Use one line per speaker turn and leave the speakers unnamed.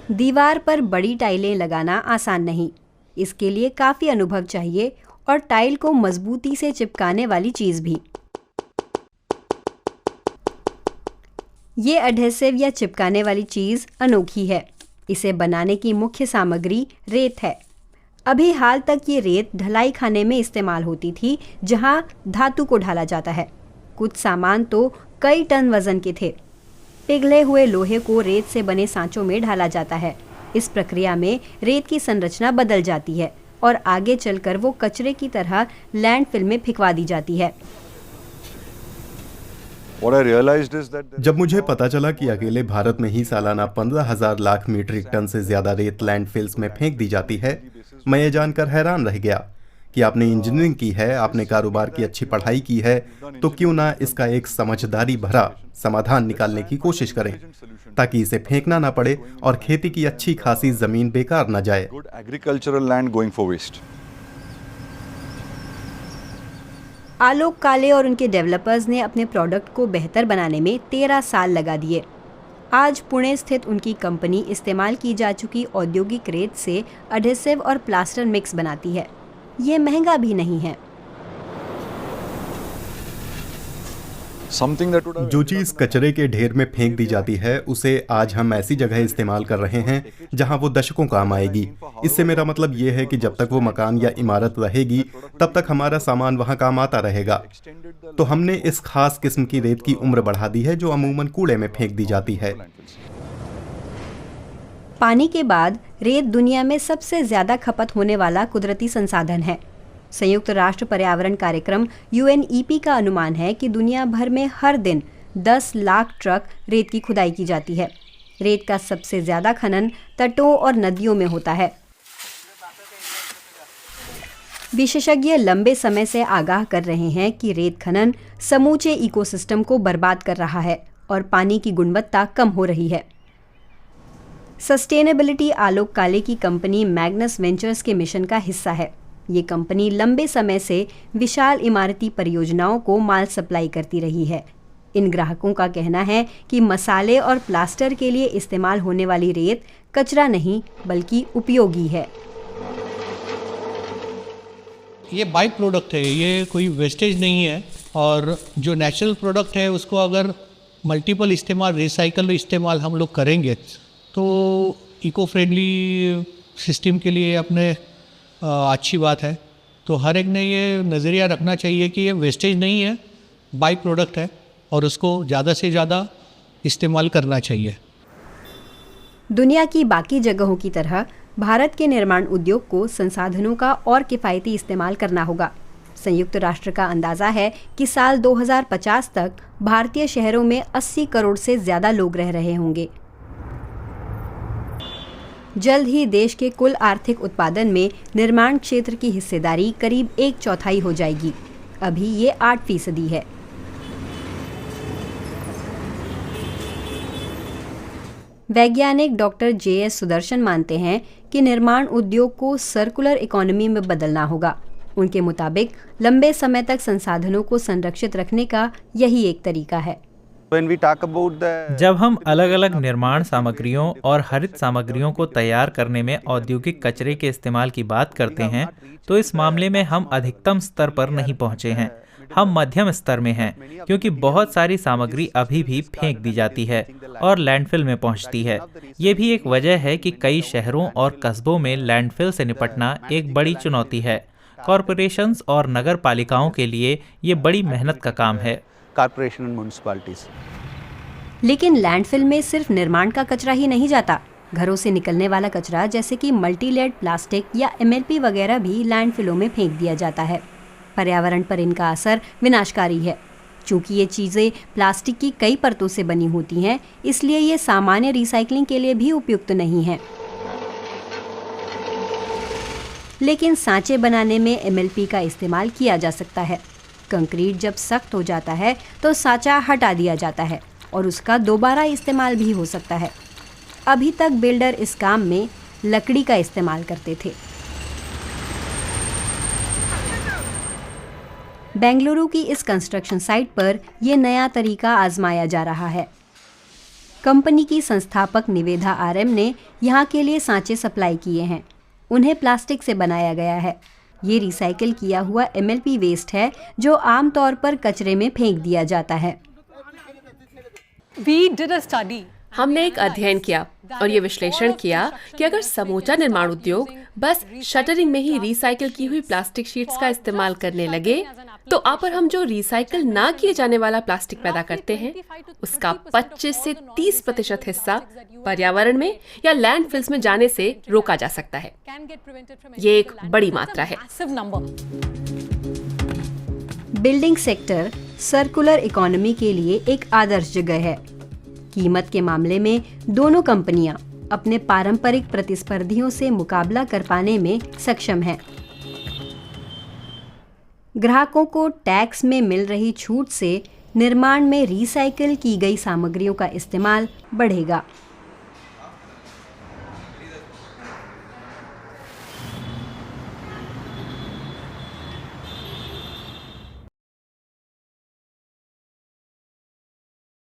दीवार पर बड़ी टाइलें लगाना आसान नहीं। इसके लिए काफ़ी अनुभव चाहिए और टाइल को मजबूती से चिपकाने वाली चीज़ भी। ये एडहेसिव या चिपकाने वाली चीज़ अनोखी है। इसे बनाने की मुख्य सामग्री रेत है। अभी हाल तक ये रेत ढलाई खाने में इस्तेमाल होती थी, जहां धातु को ढाला जाता है। कुछ सामान तो कई टन वजन के थे। पिघले हुए लोहे को रेत से बने सांचों में ढाला जाता है। इस प्रक्रिया में रेत की संरचना बदल जाती है और आगे चलकर वो कचरे की तरह लैंडफिल में फिकवा दी जाती है।
जब मुझे पता चला कि अकेले भारत में ही सालाना 15,000 लाख मीट्रिक टन से ज्यादा रेत लैंडफिल्स में फेंक दी जाती है, मैं ये जानकर हैरान रह गया कि आपने इंजीनियरिंग की है, आपने कारोबार की अच्छी पढ़ाई की है, तो क्यों ना इसका एक समझदारी भरा समाधान निकालने की कोशिश करें, ताकि इसे फेंकना ना पड़े और खेती की अच्छी खासी जमीन बेकार ना जाए।
आलोक काले और उनके डेवलपर्स ने अपने प्रोडक्ट को बेहतर बनाने में 13 साल लगा दिए। आज पुणे स्थित उनकी कंपनी इस्तेमाल की जा चुकी औद्योगिक रेत से एडहेसिव और प्लास्टर मिक्स बनाती है। ये महंगा भी नहीं है।
जो चीज कचरे के ढेर में फेंक दी जाती है, उसे आज हम ऐसी जगह इस्तेमाल कर रहे हैं जहां वो दशकों काम आएगी। इससे मेरा मतलब ये है कि जब तक वो मकान या इमारत रहेगी, तब तक हमारा सामान वहां काम आता रहेगा। तो हमने इस खास किस्म की रेत की उम्र बढ़ा दी है, जो अमूमन कूड़े में फेंक दी जाती है।
पानी के बाद रेत दुनिया में सबसे ज्यादा खपत होने वाला कुदरती संसाधन है। संयुक्त राष्ट्र पर्यावरण कार्यक्रम UNEP का अनुमान है कि दुनिया भर में हर दिन 10 लाख ट्रक रेत की खुदाई की जाती है। रेत का सबसे ज्यादा खनन तटों और नदियों में होता है। विशेषज्ञ लंबे समय से आगाह कर रहे हैं कि रेत खनन समूचे इकोसिस्टम को बर्बाद कर रहा है और पानी की गुणवत्ता कम हो रही है। सस्टेनेबिलिटी आलोक काले की कंपनी मैग्नस वेंचर्स के मिशन का हिस्सा है। ये कंपनी लंबे समय से विशाल इमारती परियोजनाओं को माल सप्लाई करती रही है। इन ग्राहकों का कहना है कि मसाले और प्लास्टर के लिए इस्तेमाल होने वाली रेत कचरा नहीं बल्कि उपयोगी है।
ये बाई प्रोडक्ट है, ये कोई वेस्टेज नहीं है। और जो नेचुरल प्रोडक्ट है उसको अगर मल्टीपल इस्तेमाल, रिसाइकल इस्तेमाल हम लोग करेंगे तो इको फ्रेंडली सिस्टम के लिए अपने अच्छी बात है। तो हर एक ने ये नज़रिया रखना चाहिए कि ये वेस्टेज नहीं है, बाई प्रोडक्ट है और उसको ज़्यादा से ज़्यादा इस्तेमाल करना चाहिए।
दुनिया की बाकी जगहों की तरह भारत के निर्माण उद्योग को संसाधनों का और किफ़ायती इस्तेमाल करना होगा। संयुक्त राष्ट्र का अंदाज़ा है कि साल 2050 तक भारतीय शहरों में 80 करोड़ से ज़्यादा लोग रह रहे होंगे। जल्द ही देश के कुल आर्थिक उत्पादन में निर्माण क्षेत्र की हिस्सेदारी करीब 1/4 हो जाएगी। अभी ये 8% है। वैज्ञानिक डॉक्टर JS सुदर्शन मानते हैं कि निर्माण उद्योग को सर्कुलर इकोनॉमी में बदलना होगा। उनके मुताबिक लंबे समय तक संसाधनों को संरक्षित रखने का यही एक तरीका है।
जब हम अलग अलग निर्माण सामग्रियों और हरित सामग्रियों को तैयार करने में औद्योगिक कचरे के इस्तेमाल की बात करते हैं, तो इस मामले में हम अधिकतम स्तर पर नहीं पहुंचे हैं। हम मध्यम स्तर में हैं, क्योंकि बहुत सारी सामग्री अभी भी फेंक दी जाती है और लैंडफिल में पहुंचती है। ये भी एक वजह है कि कई शहरों और कस्बों में लैंडफिल से निपटना एक बड़ी चुनौती है। कॉरपोरेशंस और नगर पालिकाओं के लिए ये बड़ी मेहनत का काम है।
लेकिन लैंडफिल में सिर्फ निर्माण का कचरा ही नहीं जाता। घरों से निकलने वाला कचरा जैसे कि मल्टीलेड प्लास्टिक या MLP वगैरह भी लैंडफिलों में फेंक दिया जाता है। पर्यावरण पर इनका असर विनाशकारी है। चूंकि ये चीज़ें प्लास्टिक की कई परतों से बनी होती हैं, इसलिए ये सामान्य रिसाइकलिंग के लिए भी उपयुक्त नहीं है। लेकिन सांचे बनाने में MLP का इस्तेमाल किया जा सकता है। कंक्रीट जब सख्त हो जाता है तो सांचा हटा दिया जाता है और उसका दोबारा इस्तेमाल भी हो सकता है। अभी तक बिल्डर इस काम में लकड़ी का इस्तेमाल करते थे। बेंगलुरु की इस कंस्ट्रक्शन साइट पर यह नया तरीका आजमाया जा रहा है। कंपनी की संस्थापक निवेदा RM ने यहाँ के लिए सांचे सप्लाई किए हैं। उन्हें प्लास्टिक से बनाया गया है। ये रिसाइकिल किया हुआ MLP वेस्ट है जो आमतौर पर कचरे में फेंक दिया जाता है।
हमने एक अध्ययन किया और ये विश्लेषण किया कि अगर समूचा निर्माण उद्योग बस शटरिंग में ही रिसाइकिल की हुई प्लास्टिक शीट्स का इस्तेमाल करने लगे तो आप और हम जो रिसाइकिल ना किए जाने वाला प्लास्टिक पैदा करते हैं उसका 25 से 30% हिस्सा पर्यावरण में या लैंडफिल्स में जाने से रोका जा सकता है। ये एक बड़ी मात्रा है।
बिल्डिंग सेक्टर सर्कुलर इकोनॉमी के लिए एक आदर्श जगह है। कीमत के मामले में दोनों कंपनियां अपने पारंपरिक प्रतिस्पर्धियों से मुकाबला कर पाने में सक्षम हैं। ग्राहकों को टैक्स में मिल रही छूट से निर्माण में रिसाइकिल की गई सामग्रियों का इस्तेमाल बढ़ेगा।